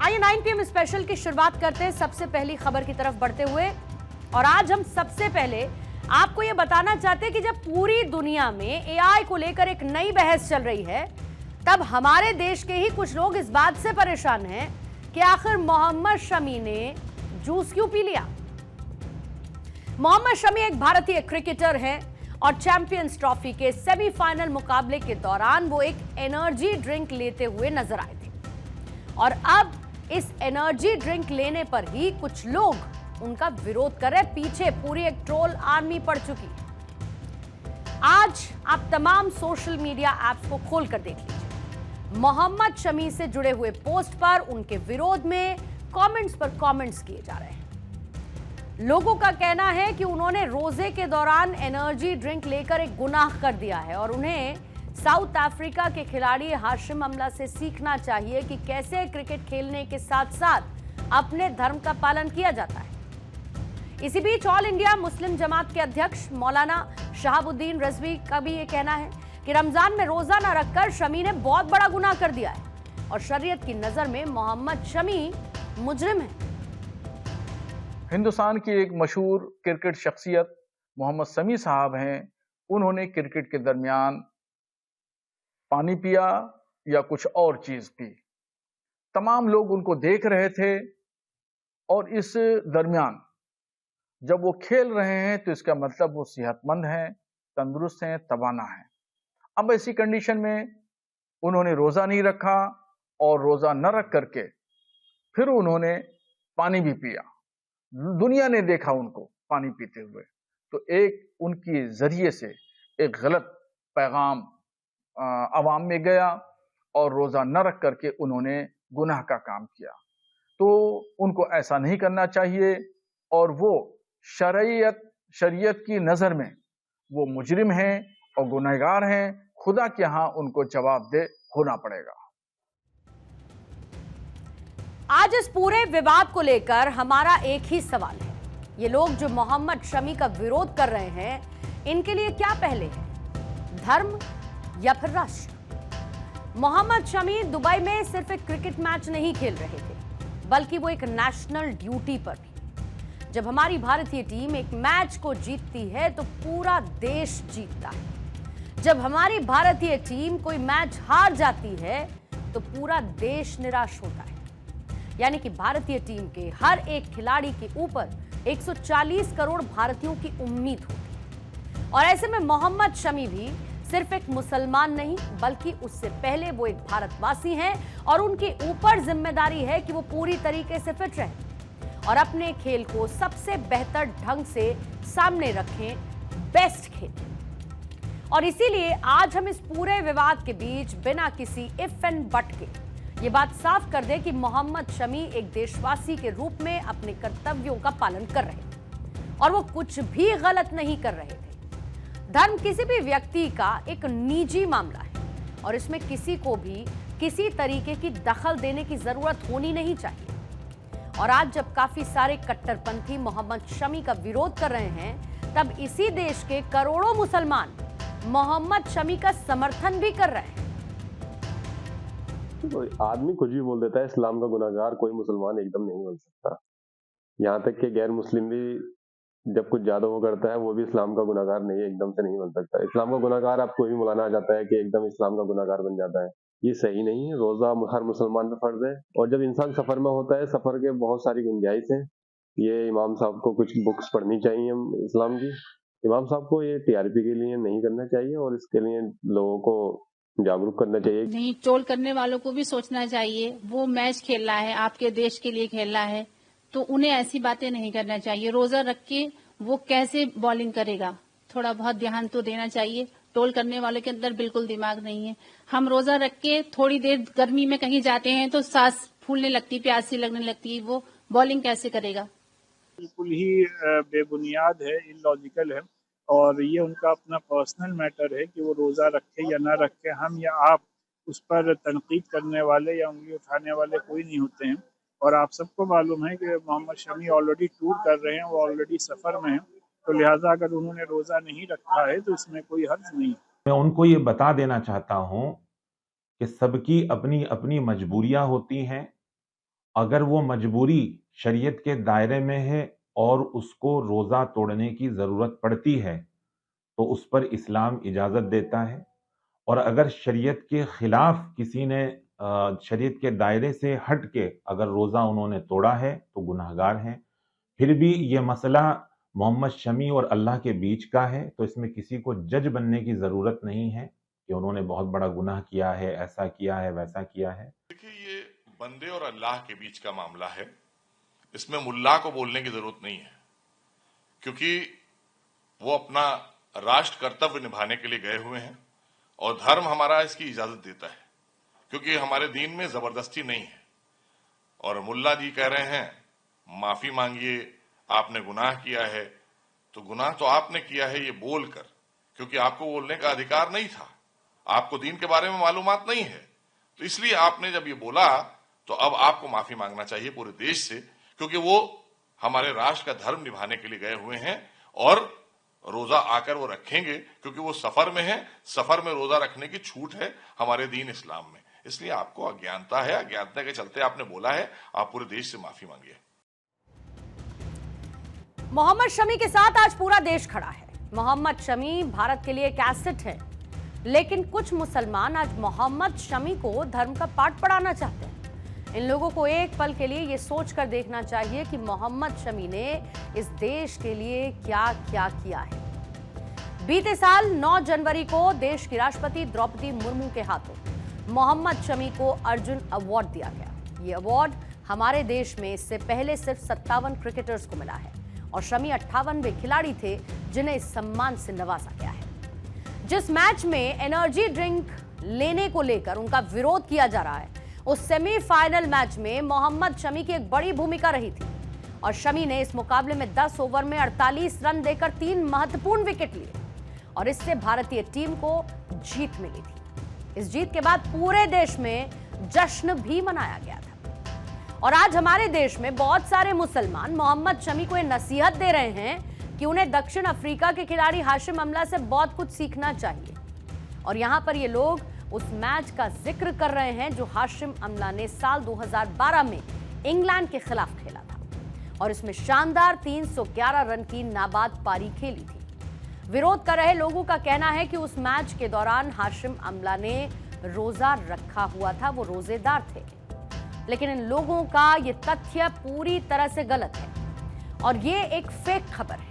आइए 9 PM special की शुरुआत करते हैं सबसे पहली खबर की तरफ बढ़ते हुए। और आज हम सबसे पहले आपको यह बताना चाहते हैं कि जब पूरी दुनिया में एआई को लेकर एक नई बहस चल रही है, तब हमारे देश के ही कुछ लोग इस बात से परेशान हैं कि आखिर मोहम्मद शमी ने जूस क्यों पी लिया। मोहम्मद शमी एक भारतीय क्रिकेटर हैं और चैंपियंस ट्रॉफी के सेमीफाइनल मुकाबले के दौरान वो एक एनर्जी ड्रिंक लेते हुए नजर आए थे और अब इस एनर्जी ड्रिंक लेने पर ही कुछ लोग उनका विरोध कर रहे। पीछे पूरी एक ट्रोल आर्मी पड़ चुकी है। आज आप तमाम सोशल मीडिया ऐप्स को खोलकर देख लीजिए। मोहम्मद शमी से जुड़े हुए पोस्ट पर उनके विरोध में कमेंट्स पर कमेंट्स किए जा रहे हैं। लोगों का कहना है कि उन्होंने रोजे के दौरान एनर्जी ड्रिंक लेकर एक गुनाह कर दिया है और उन्हें साउथ अफ्रीका के खिलाड़ी हाशिम अमला से सीखना चाहिए कि कैसे क्रिकेट खेलने के साथ साथ अपने धर्म का पालन किया जाता है। इसी बीच ऑल इंडिया मुस्लिम जमात के अध्यक्ष मौलाना शहाबुद्दीन रिजवी का भी ये कहना है कि रमजान में रोजा न रखकर शमी ने बहुत बड़ा गुनाह कर दिया है और शरीयत की नजर में मोहम्मद शमी मुजरिम है। हिंदुस्तान की एक मशहूर क्रिकेट शख्सियत मोहम्मद शमी साहब हैं। उन्होंने क्रिकेट के दरमियान पानी पिया या कुछ और चीज पी। तमाम लोग उनको देख रहे थे और इस दरमियान जब वो खेल रहे हैं तो इसका मतलब वो सेहतमंद हैं, तंदुरुस्त हैं, तवाना हैं। अब ऐसी कंडीशन में उन्होंने रोजा नहीं रखा और रोजा न रख करके फिर उन्होंने पानी भी पिया। दुनिया ने देखा उनको पानी पीते हुए, तो एक उनकी जरिए से एक गलत पैगाम अवाम में गया और रोजा न रख करके उन्होंने गुनाह का काम किया। तो उनको ऐसा नहीं करना चाहिए और वो शरीयत की नजर में वो मुजरिम हैं और गुनहगार हैं। खुदा के यहाँ उनको जवाबदेह होना पड़ेगा। आज इस पूरे विवाद को लेकर हमारा एक ही सवाल है, ये लोग जो मोहम्मद शमी का विरोध कर रहे हैं, इनके लिए क्या पहले है, धर्म या फिर राष्ट्र। मोहम्मद शमी दुबई में सिर्फ एक क्रिकेट मैच नहीं खेल रहे थे, बल्कि वो एक नेशनल ड्यूटी पर भी। जब हमारी भारतीय टीम एक मैच को जीतती है तो पूरा देश जीतता है। जब हमारी भारतीय टीम कोई मैच हार जाती है तो पूरा देश निराश होता है। यानी कि भारतीय टीम के हर एक खिलाड़ी के ऊपर 140 करोड़ भारतीयों की उम्मीद होती है। और ऐसे में मोहम्मद शमी भी सिर्फ एक मुसलमान नहीं, बल्कि उससे पहले वो एक भारतवासी हैं और उनके ऊपर जिम्मेदारी है कि वो पूरी तरीके से फिट रहें और अपने खेल को सबसे बेहतर ढंग से सामने रखें, बेस्ट खेलें। और इसीलिए आज हम इस पूरे विवाद के बीच बिना किसी इफ एंड बट के ये बात साफ कर दें कि मोहम्मद शमी एक देशवासी के रूप में अपने कर्तव्यों का पालन कर रहे हैं और वो कुछ भी गलत नहीं कर रहे थे। धर्म किसी भी व्यक्ति का एक निजी मामला है और इसमें किसी को भी किसी तरीके की दखल देने की जरूरत होनी नहीं चाहिए। और आज जब काफी सारे कट्टरपंथी मोहम्मद शमी का विरोध कर रहे हैं, तब इसी देश के करोड़ों मुसलमान मोहम्मद शमी का समर्थन भी कर रहे हैं। कोई आदमी कुछ भी बोल देता है। इस्लाम का गुनाहगार कोई मुसलमान एकदम नहीं बन सकता। यहाँ तक कि गैर मुस्लिम भी जब कुछ ज्यादा वो करता है, वो भी इस्लाम का गुनाहगार नहीं, एकदम से नहीं बन सकता। इस्लाम का गुनाहगार आप कोई भी मौलाना आ जाता है कि एकदम इस्लाम का गुनाहगार बन जाता है, ये सही नहीं है। रोजा हर मुसलमान पर फर्ज है और जब इंसान सफर में होता है, सफर के बहुत सारी गुंजाइश है। ये इमाम साहब को कुछ बुक्स पढ़नी चाहिए इस्लाम की। इमाम साहब को ये टीआरपी के लिए नहीं करना चाहिए और इसके लिए लोगों को जागरूक करना चाहिए। नहीं, ट्रोल करने वालों को भी सोचना चाहिए, वो मैच खेल रहा है, आपके देश के लिए खेल रहा है, तो उन्हें ऐसी बातें नहीं करना चाहिए। रोजा रख के वो कैसे बॉलिंग करेगा, थोड़ा बहुत ध्यान तो देना चाहिए। ट्रोल करने वालों के अंदर बिल्कुल दिमाग नहीं है। हम रोजा रख के थोड़ी देर गर्मी में कहीं जाते हैं तो सांस फूलने लगती, प्यासी लगने लगती, वो बॉलिंग कैसे करेगा। बिल्कुल ही बेबुनियाद है, इलॉजिकल है और ये उनका अपना पर्सनल मैटर है कि वो रोज़ा रखे या ना रखे। हम या आप उस पर तनकीद करने वाले या उंगली उठाने वाले कोई नहीं होते हैं। और आप सबको मालूम है कि मोहम्मद शमी ऑलरेडी टूर कर रहे हैं, वो ऑलरेडी सफ़र में हैं, तो लिहाजा अगर उन्होंने रोज़ा नहीं रखा है तो इसमें कोई हर्ज नहीं। मैं उनको ये बता देना चाहता हूँ कि सबकी अपनी अपनी मजबूरियां होती हैं अगर वो मजबूरी शरीयत के दायरे में है और उसको रोज़ा तोड़ने की ज़रूरत पड़ती है तो उस पर इस्लाम इजाज़त देता है। और अगर शरीयत के खिलाफ किसी ने शरीयत के दायरे से हट के अगर रोज़ा उन्होंने तोड़ा है तो गुनाहगार हैं। फिर भी ये मसला मोहम्मद शमी और अल्लाह के बीच का है, तो इसमें किसी को जज बनने की ज़रूरत नहीं है कि उन्होंने बहुत बड़ा गुनाह किया है, ऐसा किया है, वैसा किया है। देखिए, ये बंदे और अल्लाह के बीच का मामला है, इसमें मुल्ला को बोलने की जरूरत नहीं है, क्योंकि वो अपना राष्ट्र कर्तव्य निभाने के लिए गए हुए हैं और धर्म हमारा इसकी इजाजत देता है, क्योंकि हमारे दीन में जबरदस्ती नहीं है। और मुल्ला जी कह रहे हैं माफी मांगिए, आपने गुनाह किया है, तो गुनाह तो आपने किया है ये बोलकर, क्योंकि आपको बोलने का अधिकार नहीं था, आपको दीन के बारे में मालूमात नहीं है, तो इसलिए आपने जब ये बोला तो अब आपको माफी मांगना चाहिए पूरे देश से, क्योंकि वो हमारे राष्ट्र का धर्म निभाने के लिए गए हुए हैं और रोजा आकर वो रखेंगे, क्योंकि वो सफर में है, सफर में रोजा रखने की छूट है हमारे दीन इस्लाम में। इसलिए आपको अज्ञानता है, अज्ञानता के चलते आपने बोला है, आप पूरे देश से माफी मांगिए। मोहम्मद शमी के साथ आज पूरा देश खड़ा है। मोहम्मद शमी भारत के लिए एक एसेट है, लेकिन कुछ मुसलमान आज मोहम्मद शमी को धर्म का पाठ पढ़ाना चाहते हैं। इन लोगों को एक पल के लिए ये सोच कर देखना चाहिए कि मोहम्मद शमी ने इस देश के लिए क्या क्या किया है। बीते साल 9 जनवरी को देश की राष्ट्रपति द्रौपदी मुर्मू के हाथों मोहम्मद शमी को अर्जुन अवार्ड दिया गया। ये अवार्ड हमारे देश में इससे पहले सिर्फ 57 क्रिकेटर्स को मिला है और शमी 58वें खिलाड़ी थे जिन्हें इस सम्मान से नवाजा गया है। जिस मैच में एनर्जी ड्रिंक लेने को लेकर उनका विरोध किया जा रहा है, उस सेमीफाइनल मैच में मोहम्मद शमी की एक बड़ी भूमिका रही थी और शमी ने इस मुकाबले में 10 ओवर में 48 रन देकर 3 महत्वपूर्ण विकेट लिए और इससे भारतीय टीम को जीत मिली थी। इस जीत के बाद पूरे देश में जश्न भी मनाया गया था और आज हमारे देश में बहुत सारे मुसलमान मोहम्मद शमी को यह नसीहत दे रहे हैं कि उन्हें दक्षिण अफ्रीका के खिलाड़ी हाशिम अमला से बहुत कुछ सीखना चाहिए। और यहां पर ये लोग उस मैच का जिक्र कर रहे हैं जो हाशिम अमला ने साल 2012 में इंग्लैंड के खिलाफ खेला था और इसमें शानदार 311 रन की नाबाद पारी खेली थी। विरोध कर रहे लोगों का कहना है कि उस मैच के दौरान हाशिम अमला ने रोजा रखा हुआ था, वो रोजेदार थे, लेकिन इन लोगों का ये तथ्य पूरी तरह से गलत है और ये एक फेक खबर है।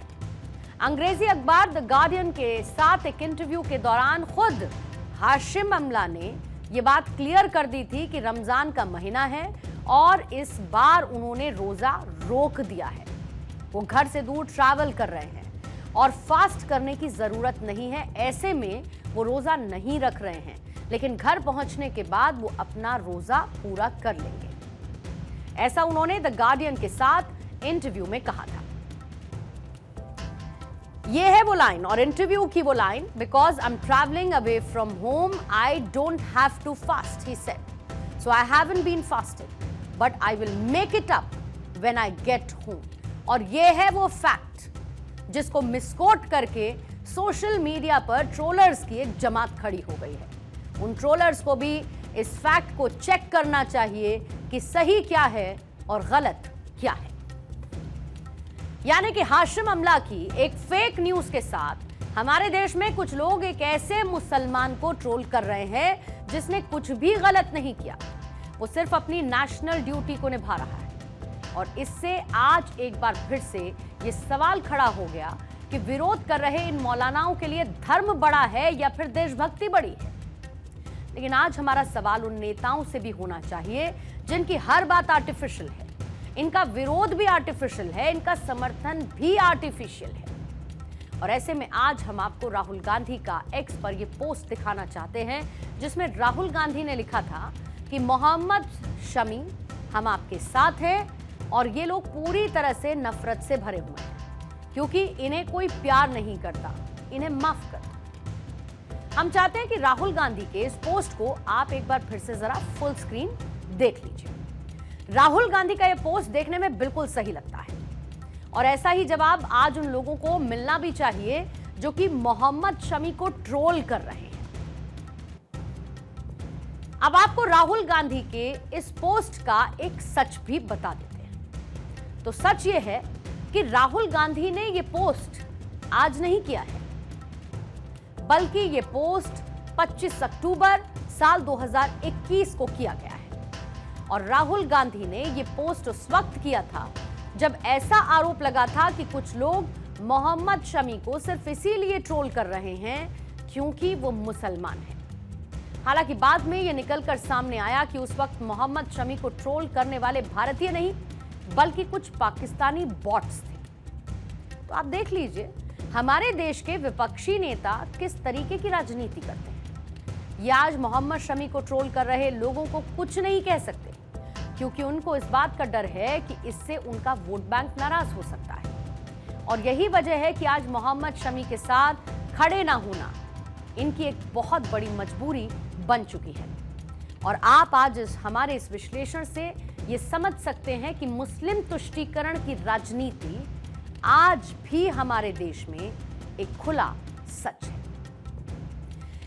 अंग्रेजी अखबार द गार्डियन के साथ एक इंटरव्यू के दौरान खुद हाशिम अमला ने ये बात क्लियर कर दी थी कि रमजान का महीना है और इस बार उन्होंने रोजा रोक दिया है। वो घर से दूर ट्रैवल कर रहे हैं और फास्ट करने की जरूरत नहीं है, ऐसे में वो रोजा नहीं रख रहे हैं, लेकिन घर पहुंचने के बाद वो अपना रोजा पूरा कर लेंगे। ऐसा उन्होंने द गार्डियन के साथ इंटरव्यू में कहा था। ये है वो लाइन और इंटरव्यू की वो line, because I am travelling away from home I don't have to fast, he said, so I haven't been fasted but I will make it up when I get home. और ये है वो fact जिसको misquote करके social media पर trollers की एक जमात खड़ी हो गई है। उन ट्रोलर्स को भी इस फैक्ट को चेक करना चाहिए कि सही क्या है और गलत क्या है। यानी कि हाशिम अमला की एक फेक न्यूज के साथ हमारे देश में कुछ लोग एक ऐसे मुसलमान को ट्रोल कर रहे हैं जिसने कुछ भी गलत नहीं किया, वो सिर्फ अपनी नेशनल ड्यूटी को निभा रहा है। और इससे आज एक बार फिर से ये सवाल खड़ा हो गया कि विरोध कर रहे इन मौलानाओं के लिए धर्म बड़ा है या फिर देशभक्ति बड़ी है। लेकिन आज हमारा सवाल उन नेताओं से भी होना चाहिए जिनकी हर बात आर्टिफिशियल है, इनका विरोध भी आर्टिफिशियल है, इनका समर्थन भी आर्टिफिशियल है। और ऐसे में आज हम आपको राहुल गांधी का एक्स पर यह पोस्ट दिखाना चाहते हैं जिसमें राहुल गांधी ने लिखा था कि मोहम्मद शमी हम आपके साथ हैं और ये लोग पूरी तरह से नफरत से भरे हुए हैं क्योंकि इन्हें कोई प्यार नहीं करता, इन्हें माफ करता। हम चाहते हैं कि राहुल गांधी के इस पोस्ट को आप एक बार फिर से जरा फुल स्क्रीन देख लीजिए। राहुल गांधी का यह पोस्ट देखने में बिल्कुल सही लगता है और ऐसा ही जवाब आज उन लोगों को मिलना भी चाहिए जो कि मोहम्मद शमी को ट्रोल कर रहे हैं। अब आपको राहुल गांधी के इस पोस्ट का एक सच भी बता देते हैं। तो सच ये है कि राहुल गांधी ने ये पोस्ट आज नहीं किया है, बल्कि ये पोस्ट 25 अक्टूबर साल 2021 को किया गया है। और राहुल गांधी ने ये पोस्ट उस वक्त किया था जब ऐसा आरोप लगा था कि कुछ लोग मोहम्मद शमी को सिर्फ इसीलिए ट्रोल कर रहे हैं क्योंकि वो मुसलमान हैं। हालांकि बाद में यह निकलकर सामने आया कि उस वक्त मोहम्मद शमी को ट्रोल करने वाले भारतीय नहीं बल्कि कुछ पाकिस्तानी बॉट्स थे। तो आप देख लीजिए हमारे देश के विपक्षी नेता किस तरीके की राजनीति करते हैं। ये आज मोहम्मद शमी को ट्रोल कर रहे लोगों को कुछ नहीं कह सकते क्योंकि उनको इस बात का डर है कि इससे उनका वोट बैंक नाराज हो सकता है। और यही वजह है कि आज मोहम्मद शमी के साथ खड़े ना होना इनकी एक बहुत बड़ी मजबूरी बन चुकी है। और आप आज हमारे इस विश्लेषण से ये समझ सकते हैं कि मुस्लिम तुष्टीकरण की राजनीति आज भी हमारे देश में एक खुला सच है।